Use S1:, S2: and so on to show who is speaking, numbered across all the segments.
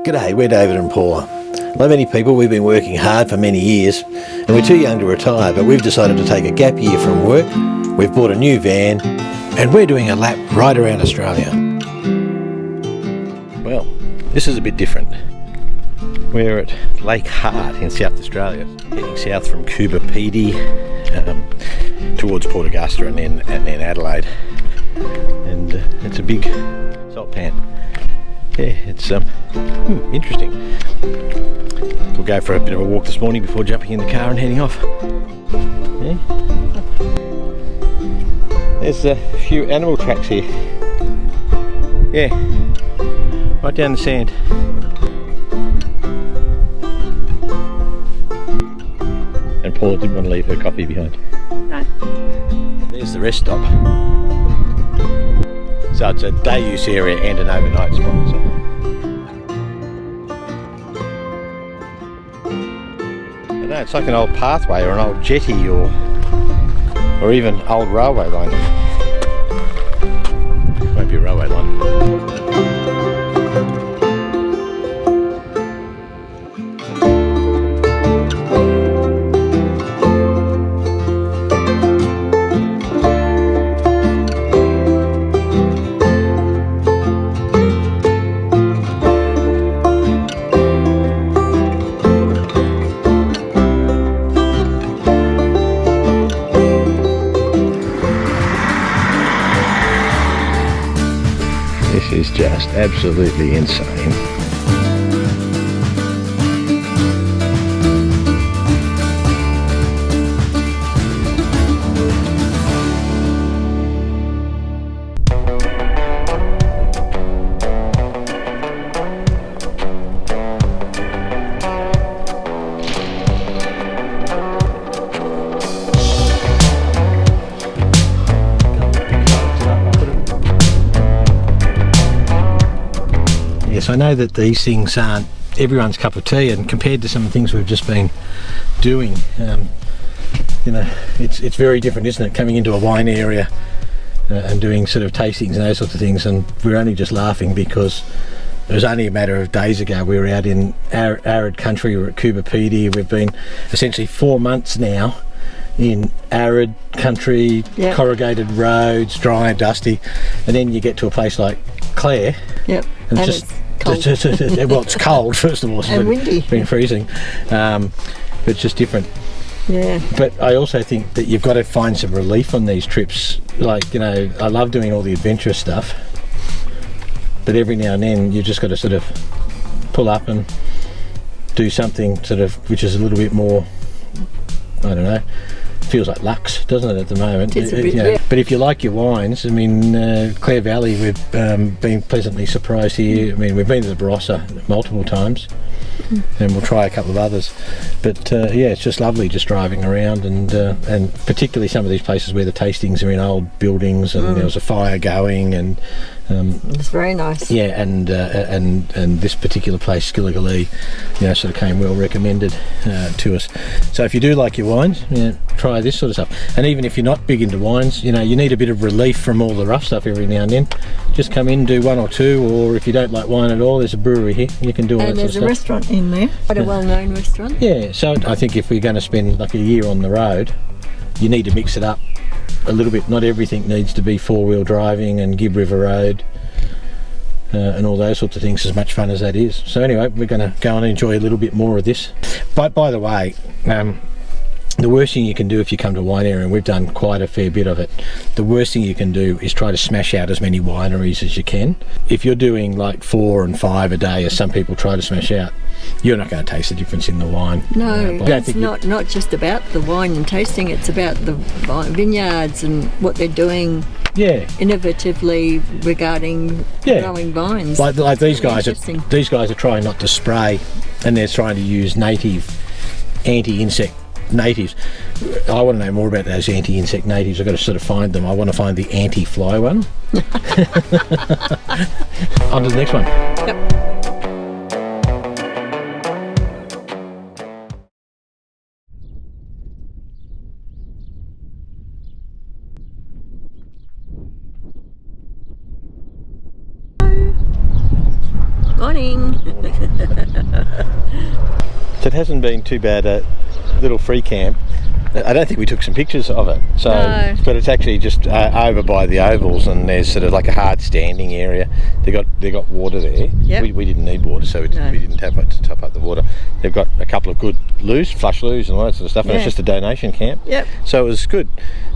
S1: G'day, we're David and Paula. Like many people, we've been working hard for many years and we're too young to retire, but we've decided to take a gap year from work. We've bought a new van and we're doing a lap right around Australia. Well, this is a bit different. We're at Lake Hart in South Australia, heading south from Coober Pedy towards Port Augusta and then Adelaide. And it's a big salt pan. Yeah, it's interesting. We'll go for a bit of a walk this morning before jumping in the car and heading off. Yeah. There's a few animal tracks here. Yeah, right down the sand. And Paula didn't want to leave her coffee behind.
S2: No.
S1: There's the rest stop. So it's a day use area and an overnight spot. So. I don't know, it's like an old pathway or an old jetty or even old railway line. Won't be a railway line. This is just absolutely insane. Yes, I know that these things aren't everyone's cup of tea, and compared to some of the things we've just been doing, you know, it's very different, isn't it? Coming into a wine area and doing sort of tastings and those sorts of things, and we're only just laughing because it was only a matter of days ago we were out in arid country. We were at Coober Pedy. We've been essentially 4 months now in arid country, yep. Corrugated roads, dry and dusty, and then you get to a place like Clare.
S2: Yep.
S1: And it's just cold. Well, it's cold first of all,
S2: and windy.
S1: It's been freezing, but it's just different.
S2: Yeah.
S1: But I also think that you've got to find some relief on these trips. Like, you know, I love doing all the adventurous stuff, but every now and then you just got to sort of pull up and do something sort of which is a little bit more, I don't know, feels like luxe, doesn't it, at the moment?
S2: It's a bit,
S1: you know,
S2: yeah.
S1: But if you like your wines, I mean, Clare Valley, we've been pleasantly surprised here. I mean, we've been to the Barossa multiple times, and we'll try a couple of others. But yeah, it's just lovely just driving around, and particularly some of these places where the tastings are in old buildings, and there was a fire going, and
S2: it's very nice.
S1: Yeah, and this particular place, Skilligalee, you know, sort of came well recommended to us. So if you do like your wines, you know, try this sort of stuff. And even if you're not big into wines, you know, you need a bit of relief from all the rough stuff every now and then. Just come in, do one or two, or if you don't like wine at all, there's a brewery here. You can do all that sort of stuff.
S2: And there's a restaurant in there, quite a well-known restaurant.
S1: Yeah, so I think if we're going to spend like a year on the road, you need to mix it up a little bit. Not everything needs to be four-wheel driving and Gibb River Road and all those sorts of things, as much fun as that is. So anyway, we're going to go and enjoy a little bit more of this. But by the way, the worst thing you can do if you come to a wine area, and we've done quite a fair bit of it, the worst thing you can do is try to smash out as many wineries as you can. If you're doing like 4 and 5 a day, as some people try to smash out, you're not going to taste the difference in the wine.
S2: No, it's not just about the wine and tasting, it's about the vineyards and what they're doing. Yeah, innovatively regarding growing vines.
S1: Like these guys are trying not to spray, and they're trying to use native anti-insect natives. I want to know more about those anti-insect natives. I've got to sort of find them. I want to find the anti-fly one. On to the next one. Yep.
S2: Morning.
S1: So it hasn't been too bad a little free camp. I don't think we took some pictures of it. So,
S2: No.
S1: but it's actually just over by the ovals, and there's sort of like a hard standing area. They got water there.
S2: Yep.
S1: We didn't need water, so we didn't top up the water. They've got a couple of good flush loos and all that sort of stuff, and it's just a donation camp.
S2: Yep.
S1: So it was good,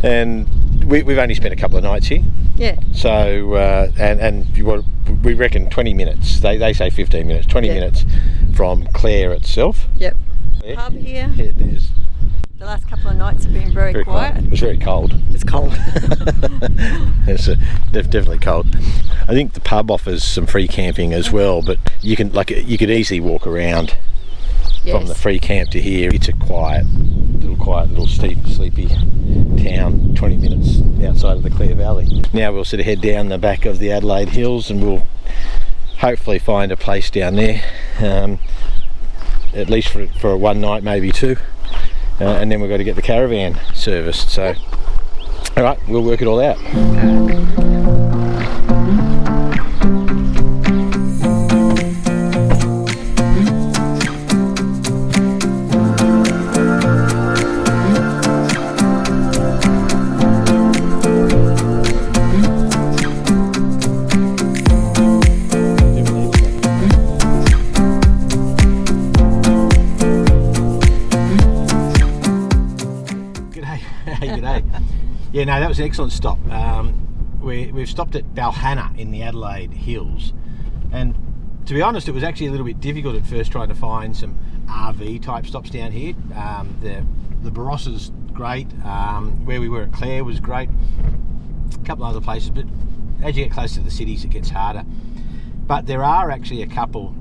S1: and we've only spent a couple of nights here.
S2: Yeah.
S1: So we reckon 20 minutes. They say 15 minutes. 20 minutes from Clare itself.
S2: Yep.
S1: There.
S2: Pub here.
S1: Yeah, there's.
S2: The last couple of nights have been very quiet.
S1: It was very cold.
S2: It's cold.
S1: It's definitely cold. I think the pub offers some free camping as well, but you could easily walk around from the free camp to here. It's a quiet little sleepy town, 20 minutes outside of the Clare Valley. Now we'll sort of head down the back of the Adelaide Hills, and we'll hopefully find a place down there, at least for one night, maybe two. And then we've got to get the caravan serviced. So, all right, we'll work it all out. Yeah, no, that was an excellent stop. We've stopped at Banah in the Adelaide Hills, and to be honest, it was actually a little bit difficult at first trying to find some RV type stops down here. The Barossa's great. Where we were at Clare was great. A couple of other places, but as you get closer to the cities, it gets harder. But there are actually a couple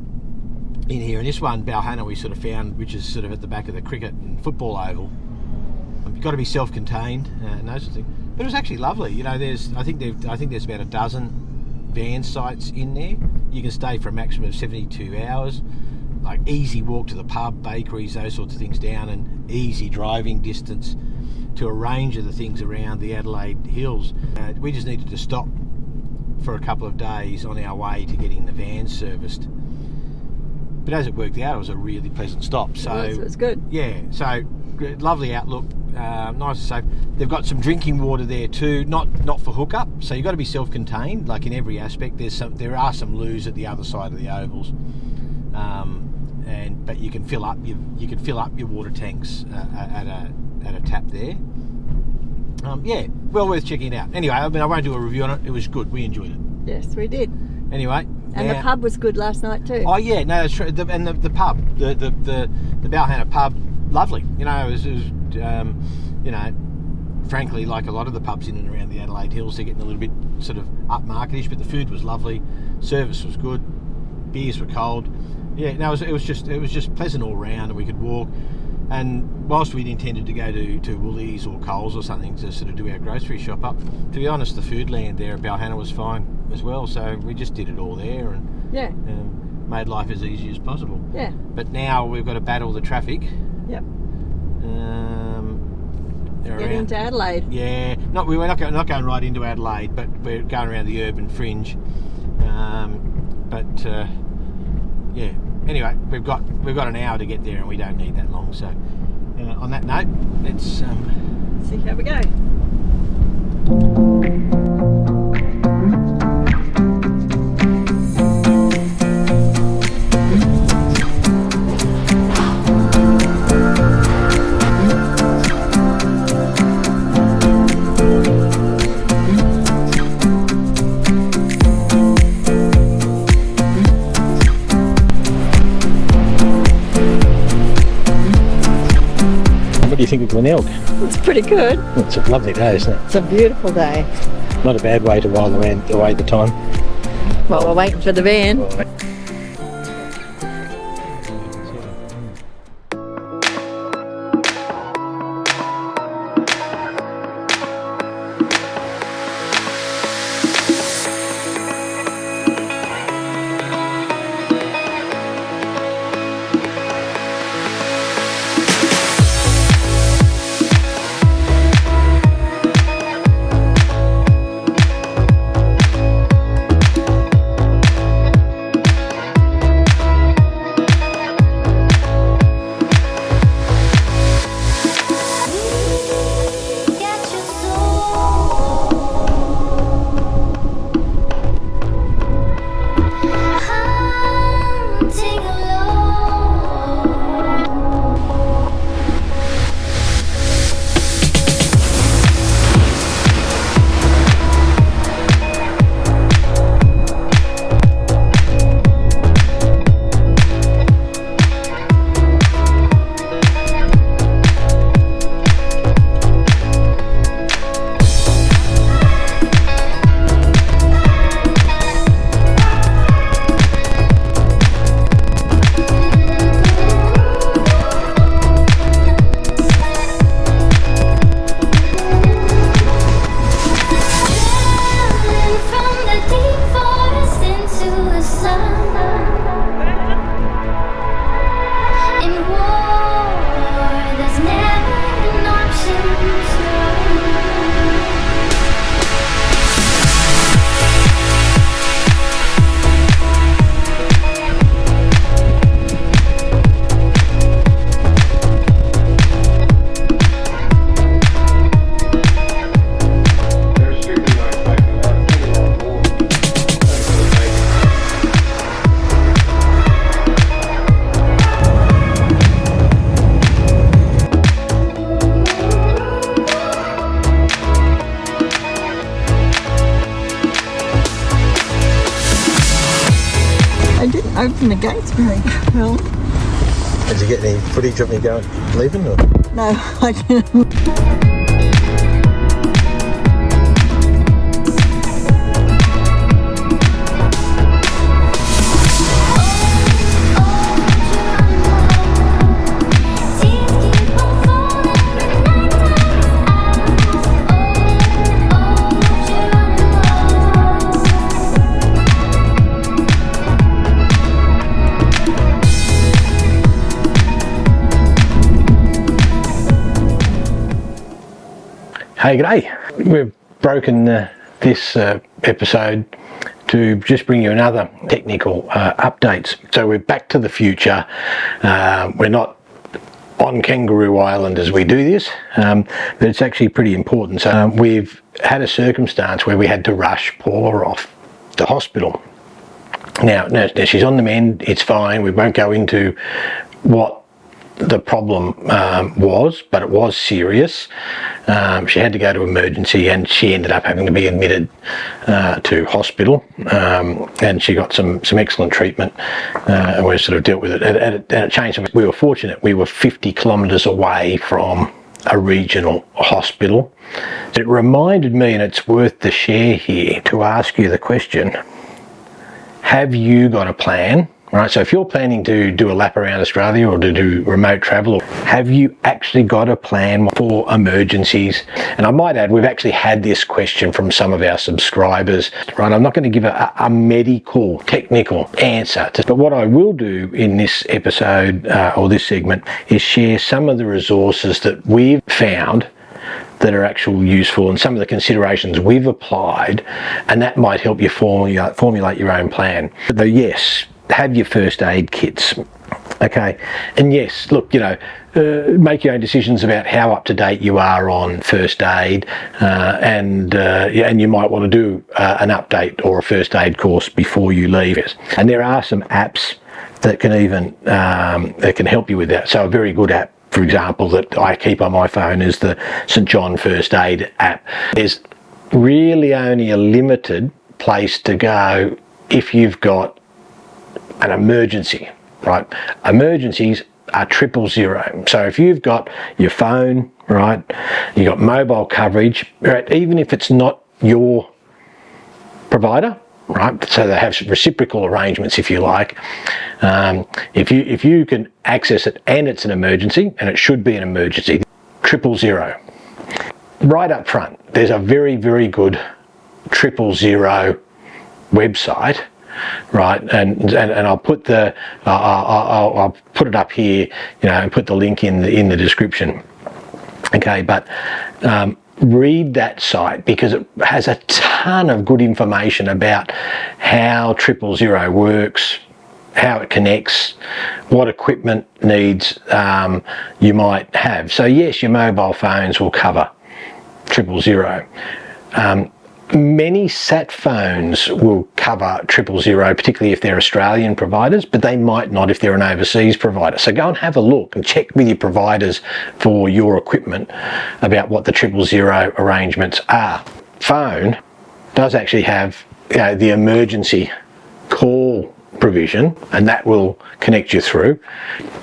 S1: in here, and this one, Banah, we sort of found, which is sort of at the back of the cricket and football oval. You've got to be self-contained and those sorts of things. But it was actually lovely. You know, I think there's about a dozen van sites in there. You can stay for a maximum of 72 hours. Like easy walk to the pub, bakeries, those sorts of things down, and easy driving distance to a range of the things around the Adelaide Hills. We just needed to stop for a couple of days on our way to getting the van serviced. But as it worked out, it was a really pleasant stop. So
S2: it was good. Yeah,
S1: so lovely outlook. Nice and safe. They've got some drinking water there too, not for hookup, so you've got to be self-contained, like in every aspect. There are some loos at the other side of the ovals, but you can fill up your water tanks at a tap there. Yeah, well worth checking out. Anyway, I won't do a review on it. It was good. We enjoyed it.
S2: Yes, we did.
S1: Anyway,
S2: and the pub was good last night too.
S1: Oh yeah, no, that's true. And the pub, the Banah pub, lovely. You know, it was you know, frankly, like a lot of the pubs in and around the Adelaide Hills, they're getting a little bit sort of upmarketish, but the food was lovely, service was good, beers were cold. Yeah, no, it was just pleasant all round, and we could walk. And whilst we'd intended to go to Woolies or Coles or something to sort of do our grocery shop up, to be honest, the food land there at Banah was fine as well. So we just did it all there and made life as easy as possible. Yeah. But now we've got to battle the traffic.
S2: Yep.
S1: Get
S2: into Adelaide.
S1: Yeah, we're not going right into Adelaide, but we're going around the urban fringe. Yeah. Anyway, we've got an hour to get there, and we don't need that long. So, on that note, let's
S2: see how we go.
S1: What do you think of Glenelg?
S2: It's pretty good.
S1: It's a lovely day, isn't it?
S2: It's a beautiful day.
S1: Not a bad way to while away the time.
S2: Well, we're waiting for the van. They didn't open the gates very well.
S1: Did you get any footage of me leaving? Or?
S2: No, I didn't.
S1: Hey, g'day. We've broken this episode to just bring you another technical updates. So we're back to the future. We're not on Kangaroo Island as we do this, but it's actually pretty important. So we've had a circumstance where we had to rush Paula off to hospital. Now she's on the mend, it's fine. We won't go into what the problem was, but it was serious. She had to go to emergency and she ended up having to be admitted to hospital, and she got some excellent treatment, and we sort of dealt with it, and it changed. We were fortunate, we were 50 kilometres away from a regional hospital. It reminded me, and it's worth the share here, to ask you the question, have you got a plan? Right, so if you're planning to do a lap around Australia or to do remote travel, have you actually got a plan for emergencies? And I might add, we've actually had this question from some of our subscribers. Right, I'm not going to give a medical, technical answer, but what I will do in this episode or this segment is share some of the resources that we've found that are actually useful and some of the considerations we've applied, and that might help you formulate your own plan. But yes, have your first aid kits, okay? And yes, look, make your own decisions about how up to date you are on first aid, and you might want to do an update or a first aid course before you leave. And there are some apps that can even that can help you with that. So a very good app, for example, that I keep on my phone is the St. John First Aid app. There's really only a limited place to go if you've got an emergency, right? Emergencies are 000. So if you've got your phone, right, you've got mobile coverage, right, even if it's not your provider, right, so they have reciprocal arrangements, if you like. If you can access it and it's an emergency, and it should be an emergency, 000. Right up front, there's a very, very good 000 website. Right, and I'll put I'll put it up here, and put the link in the description. Okay, but read that site because it has a ton of good information about how 000 works, how it connects, what equipment needs you might have. So yes, your mobile phones will cover 000. Many sat phones will cover 000, particularly if they're Australian providers, but they might not if they're an overseas provider. So go and have a look and check with your providers for your equipment about what the 000 arrangements are. Phone does actually have the emergency call provision, and that will connect you through.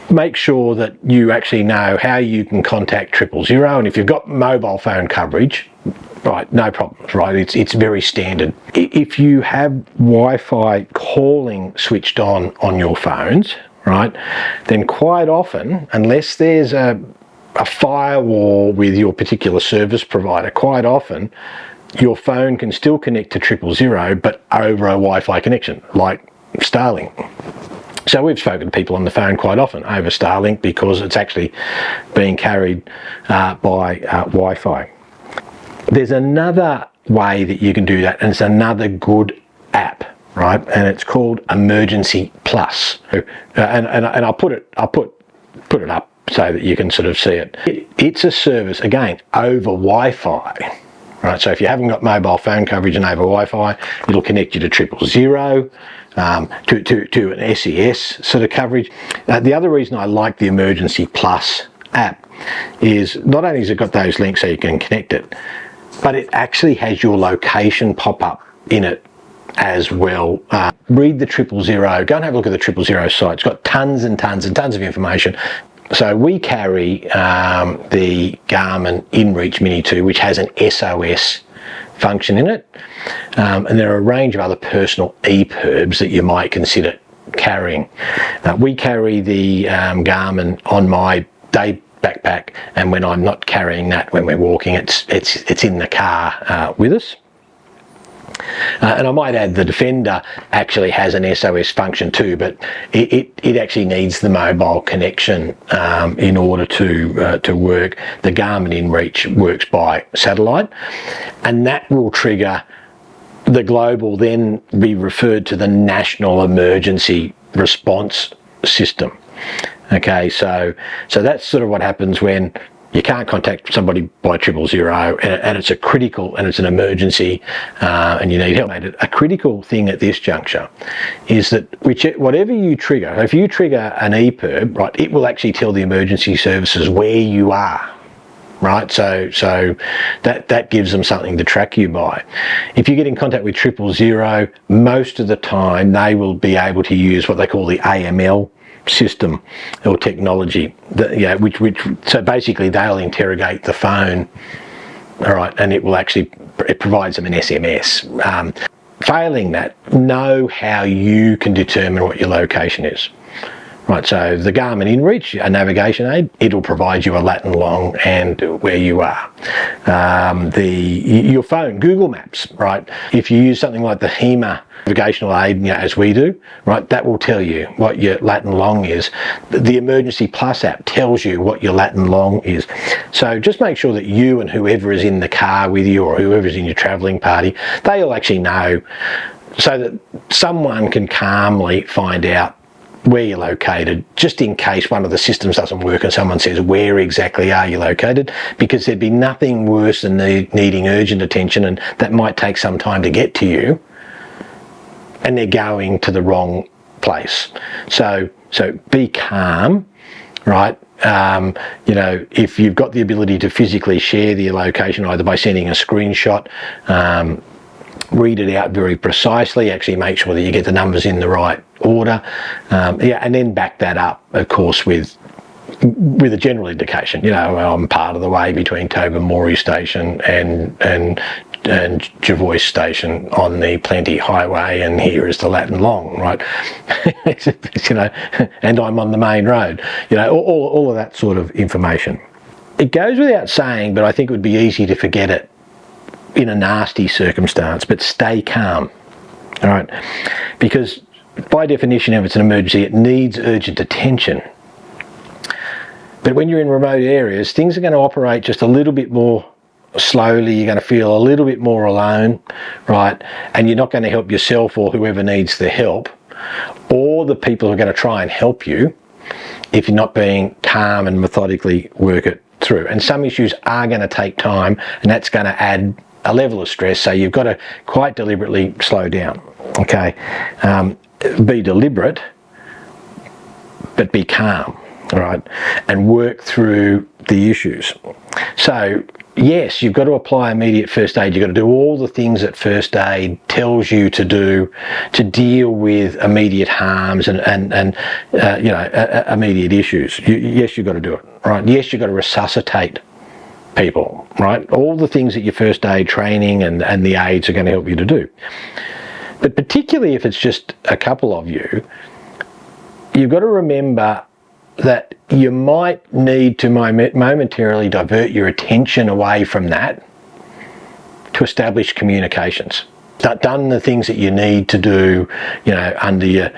S1: Make sure that you actually know how you can contact 000, and if you've got mobile phone coverage, right, no problems, right? It's very standard. If you have Wi-Fi calling switched on your phones, right, then quite often, unless there's a firewall with your particular service provider, quite often your phone can still connect to 000, but over a Wi-Fi connection, like Starlink. So we've spoken to people on the phone quite often over Starlink because it's actually being carried by Wi-Fi. There's another way that you can do that, and it's another good app, right? And it's called Emergency Plus. And I'll put it up so that you can sort of see it. It's a service, again, over Wi-Fi. Right, so if you haven't got mobile phone coverage and over Wi-Fi, it'll connect you to 000, to an SES sort of coverage. The other reason I like the Emergency Plus app is not only has it got those links so you can connect it, but it actually has your location pop up in it as well. read the 000. Go and have a look at the 000 site. It's got tons and tons and tons of information. So we carry the Garmin InReach Mini 2, which has an SOS function in it, and there are a range of other personal EPIRBs that you might consider carrying. We carry the Garmin on my day backpack, and when I'm not carrying that, when we're walking, it's in the car with us. And I might add the Defender actually has an SOS function too, but it actually needs the mobile connection in order to work. The Garmin InReach works by satellite, and that will trigger the global, then be referred to the National Emergency Response System. Okay, so that's sort of what happens when you can't contact somebody by 000, and it's a critical, and it's an emergency, and you need help. A critical thing at this juncture is that whatever you trigger, if you trigger an EPIRB, right, it will actually tell the emergency services where you are. Right, so that gives them something to track you by. If you get in contact with 000, most of the time they will be able to use what they call the AML system or technology, so basically they'll interrogate the phone, all right, and it provides them an SMS. Failing that, know how you can determine what your location is. Right, so the Garmin InReach, a navigation aid, it'll provide you a lat and long and where you are. Your phone, Google Maps, right? If you use something like the HEMA navigational aid, as we do, right, that will tell you what your lat and long is. The Emergency Plus app tells you what your lat and long is. So just make sure that you and whoever is in the car with you, or whoever's in your travelling party, they'll actually know, so that someone can calmly find out where you're located, just in case one of the systems doesn't work and someone says, where exactly are you located? Because there'd be nothing worse than needing urgent attention, and that might take some time to get to you, and they're going to the wrong place. So be calm, right? If you've got the ability to physically share the location, either by sending a screenshot, read it out very precisely, actually make sure that you get the numbers in the right order, and then back that up, of course, with a general indication. I'm part of the way between Tobermory Station and Jervois Station on the Plenty Highway, and here is the lat and long, right? And I'm on the main road. All of that sort of information. It goes without saying, but I think it would be easy to forget it in a nasty circumstance, but stay calm, all right? Because by definition, if it's an emergency, it needs urgent attention. But when you're in remote areas, things are going to operate just a little bit more slowly. You're going to feel a little bit more alone, right? And you're not going to help yourself or whoever needs the help, or the people who are going to try and help you, if you're not being calm and methodically work it through. And some issues are going to take time, and that's going to add a level of stress, so you've got to quite deliberately slow down. Okay, be deliberate, but be calm, all right, and work through the issues. So yes, you've got to apply immediate first aid. You've got to do all the things that first aid tells you to do to deal with immediate harms and immediate issues. Yes, you've got to do it, right? Yes, you've got to resuscitate people, right? All the things that your first aid training and the aids are going to help you to do. But particularly if it's just a couple of you, you've got to remember that you might need to momentarily divert your attention away from that to establish communications. Done the things that you need to do, under your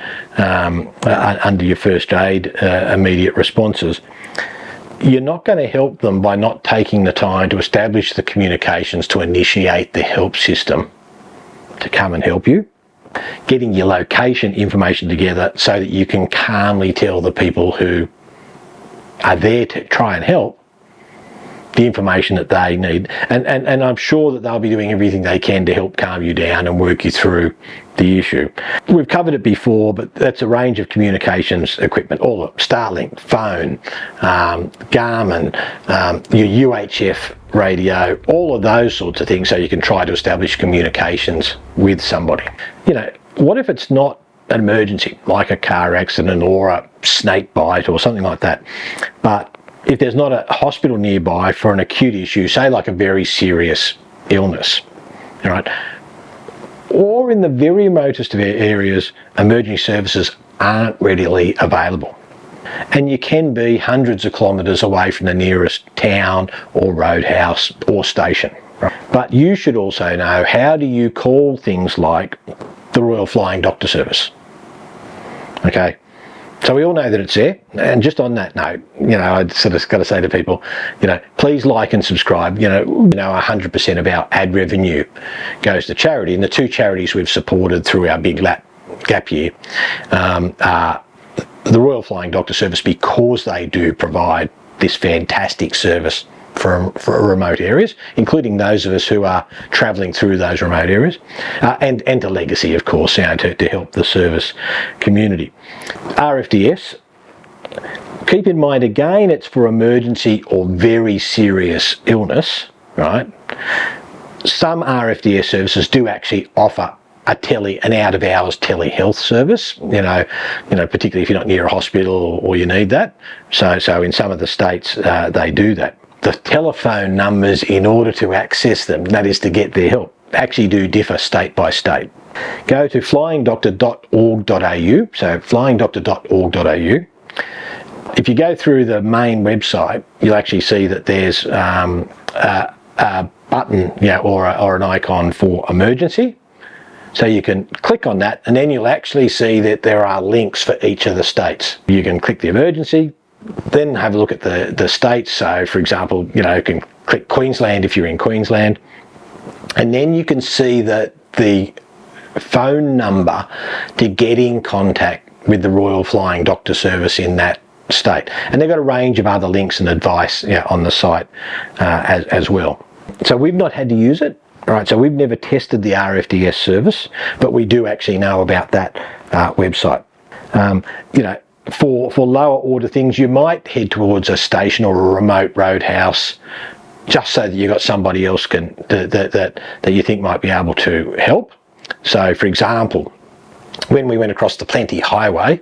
S1: first aid immediate responses. You're not going to help them by not taking the time to establish the communications to initiate the help system to come and help you, getting your location information together so that you can calmly tell the people who are there to try and help the information that they need. And I'm sure that they'll be doing everything they can to help calm you down and work you through the issue. We've covered it before, but that's a range of communications equipment, all of Starlink, phone, Garmin, your UHF radio, all of those sorts of things, so you can try to establish communications with somebody. what if it's not an emergency, like a car accident or a snake bite or something like that, but if there's not a hospital nearby for an acute issue, say like a very serious illness, all right, or in the very remotest of areas, emergency services aren't readily available. And you can be hundreds of kilometres away from the nearest town or roadhouse or station. Right? But you should also know, how do you call things like the Royal Flying Doctor Service? Okay, so we all know that it's there. And just on that note, I sort of got to say to people, please like and subscribe. 100% of our ad revenue goes to charity, and the two charities we've supported through our big gap year are the Royal Flying Doctor Service, because they do provide this fantastic service for remote areas, including those of us who are travelling through those remote areas, and to Legacy, of course, to help the service community. RFDS, keep in mind again, it's for emergency or very serious illness, right? Some RFDS services do actually offer an out of hours telehealth service, particularly if you're not near a hospital or you need that. So in some of the states they do that. The telephone numbers in order to access them, that is to get their help, actually do differ state by state. Go to flyingdoctor.org.au, so flyingdoctor.org.au. If you go through the main website, you'll actually see that there's a button, or an icon for emergency. So you can click on that, and then you'll actually see that there are links for each of the states. You can click the emergency, then have a look at the states. So for example, you can click Queensland if you're in Queensland, and then you can see that the phone number to get in contact with the Royal Flying Doctor Service in that state. And they've got a range of other links and advice on the site as well. So we've not had to use it. Right, so we've never tested the RFDS service, but we do actually know about that website. For lower order things, you might head towards a station or a remote roadhouse, just so that you've got somebody else that you think might be able to help. So, for example, when we went across the Plenty Highway,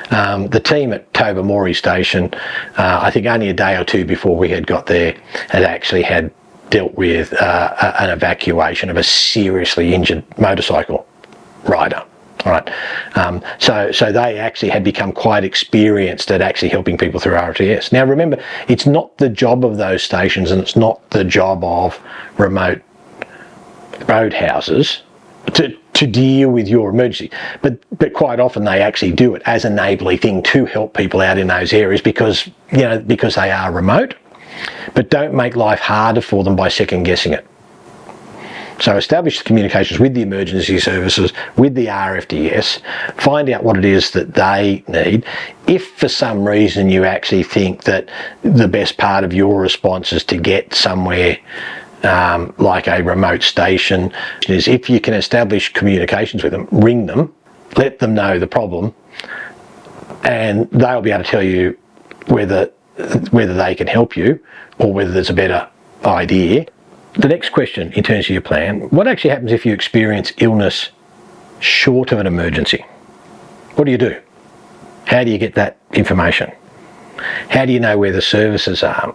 S1: the team at Tobermory Station, I think only a day or two before we had got there, had dealt with an evacuation of a seriously injured motorcycle rider. All right, so they actually had become quite experienced at actually helping people through RTS. Now remember, it's not the job of those stations, and it's not the job of remote roadhouses to deal with your emergency, but quite often they actually do it as an enabling thing to help people out in those areas, because they are remote. But don't make life harder for them by second guessing it. So establish communications with the emergency services, with the RFDS, find out what it is that they need. If for some reason you actually think that the best part of your response is to get somewhere like a remote station, is if you can establish communications with them, ring them, let them know the problem, and they'll be able to tell you whether they can help you or whether there's a better idea. The next question in terms of your plan, what actually happens if you experience illness short of an emergency? What do you do? How do you get that information? How do you know where the services are?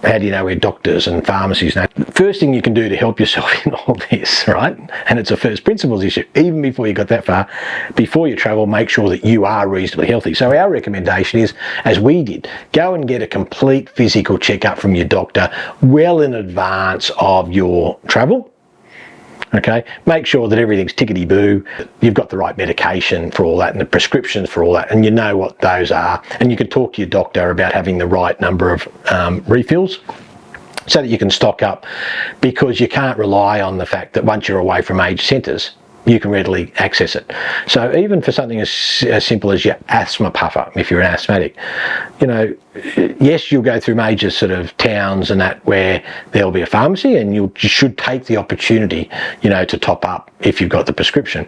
S1: How do you know where doctors and pharmacies know? First thing you can do to help yourself in all this, right? And it's a first principles issue, even before you got that far, before you travel, make sure that you are reasonably healthy. So our recommendation is, as we did, go and get a complete physical checkup from your doctor well in advance of your travel. Okay, make sure that everything's tickety-boo, you've got the right medication for all that and the prescriptions for all that, and you know what those are, and you can talk to your doctor about having the right number of refills so that you can stock up, because you can't rely on the fact that once you're away from aged centres, you can readily access it. So even for something as simple as your asthma puffer, if you're an asthmatic, yes, you'll go through major sort of towns and that where there'll be a pharmacy, and you should take the opportunity, to top up if you've got the prescription.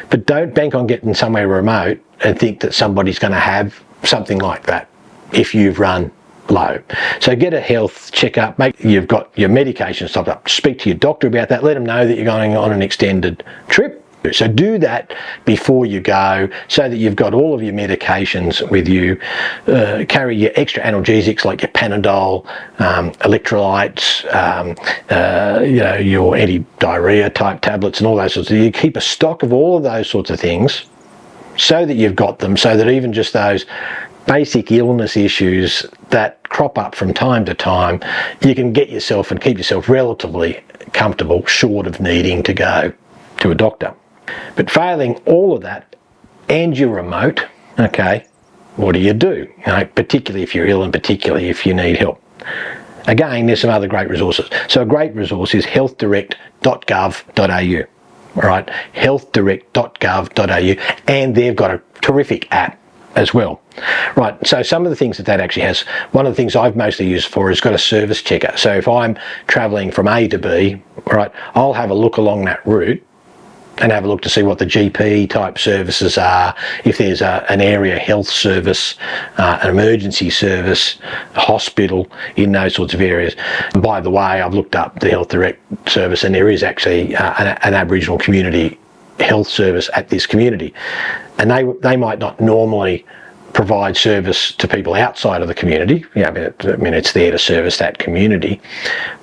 S1: But don't bank on getting somewhere remote and think that somebody's going to have something like that if you've run low. So get a health checkup, make you've got your medication stocked up, speak to your doctor about that, let them know that you're going on an extended trip, So do that before you go, so that you've got all of your medications with you. Carry your extra analgesics like your Panadol, electrolytes, your anti-diarrhea type tablets and all those sorts of things. You keep a stock of all of those sorts of things so that you've got them, so that even just those basic illness issues that crop up from time to time, you can get yourself and keep yourself relatively comfortable, short of needing to go to a doctor. But failing all of that, and you're remote, okay, what do? Particularly if you're ill and particularly if you need help. Again, there's some other great resources. So a great resource is healthdirect.gov.au, all right, healthdirect.gov.au, and they've got a terrific app as well. Right, so some of the things that actually has, one of the things I've mostly used for is got a service checker. So if I'm travelling from A to B, right, I'll have a look along that route and have a look to see what the GP type services are, if there's an area health service, an emergency service, a hospital in those sorts of areas. And by the way, I've looked up the Health Direct service, and there is actually an Aboriginal community health service at this community, and they might not normally provide service to people outside of the community. I mean, it's there to service that community,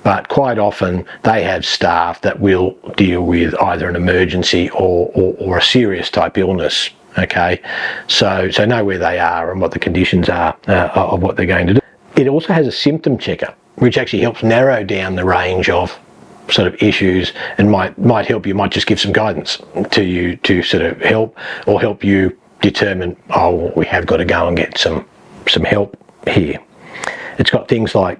S1: but quite often they have staff that will deal with either an emergency or a serious type illness. Okay, so know where they are and what the conditions are of what they're going to do. It also has a symptom checker, which actually helps narrow down the range of sort of issues, and might help you, might just give some guidance to you to sort of help you determine, we have got to go and get some help here. It's got things like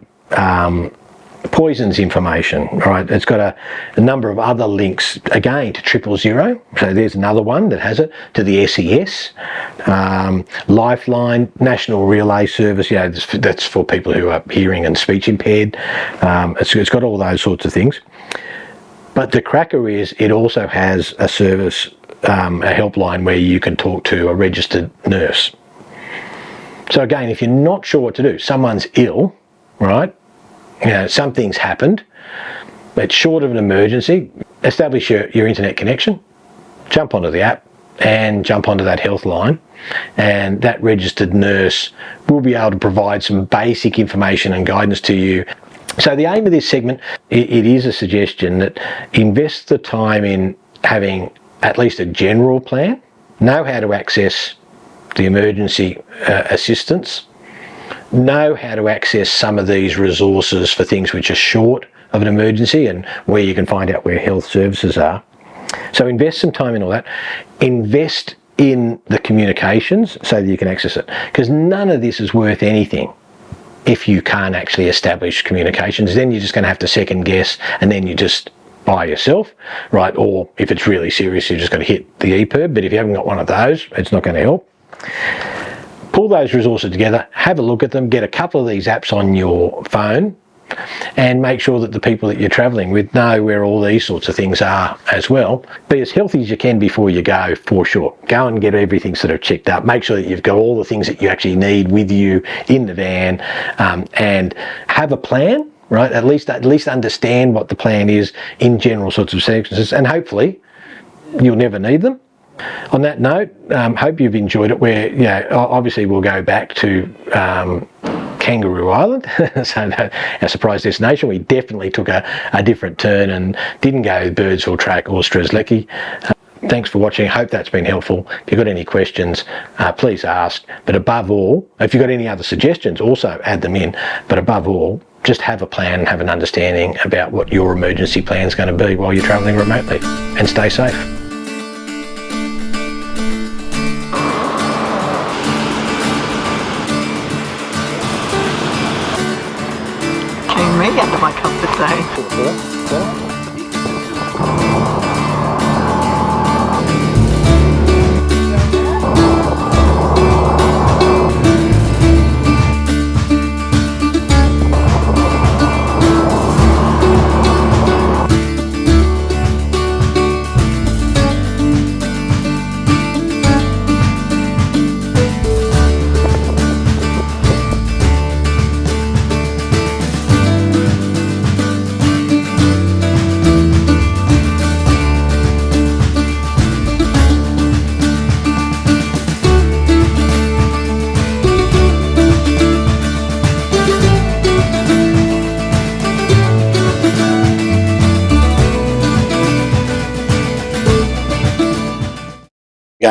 S1: poisons information, right? It's got a number of other links, again, to 000. So there's another one that has it, to the SES, Lifeline, National Relay Service, that's for people who are hearing and speech impaired. It's got all those sorts of things. But the cracker is, it also has a service, a helpline where you can talk to a registered nurse. So again, if you're not sure what to do, someone's ill, right? Something's happened, it's short of an emergency, establish your internet connection, jump onto the app and jump onto that health line, and that registered nurse will be able to provide some basic information and guidance to you. So the aim of this segment, it is a suggestion that invest the time in having at least a general plan, know how to access the emergency assistance, know how to access some of these resources for things which are short of an emergency and where you can find out where health services are. So invest some time in all that. Invest in the communications so that you can access it, because none of this is worth anything if you can't actually establish communications. Then you're just going to have to second guess, and then you just by yourself, right? Or if it's really serious, you're just going to hit the EPIRB. But if you haven't got one of those, it's not going to help. Pull those resources together, have a look at them, get a couple of these apps on your phone, and make sure that the people that you're travelling with know where all these sorts of things are as well. Be as healthy as you can before you go, for sure. Go and get everything sort of checked up. Make sure that you've got all the things that you actually need with you in the van, and have a plan, right? At least understand what the plan is in general sorts of circumstances, and hopefully you'll never need them. On that note, hope you've enjoyed it. Obviously we'll go back to Kangaroo Island, so our surprise destination. We definitely took a different turn and didn't go Birdsville Track or Strzelecki. Thanks for watching. Hope that's been helpful. If you've got any questions, please ask. But above all, if you've got any other suggestions, also add them in. But above all, just have a plan and have an understanding about what your emergency plan is going to be while you're travelling remotely, and stay safe.
S2: Me out of my comfort zone.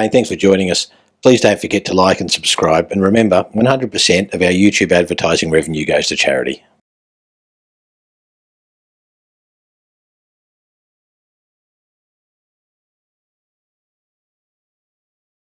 S1: saying thanks for joining us. Please don't forget to like and subscribe, and remember, 100% of our YouTube advertising revenue goes to charity.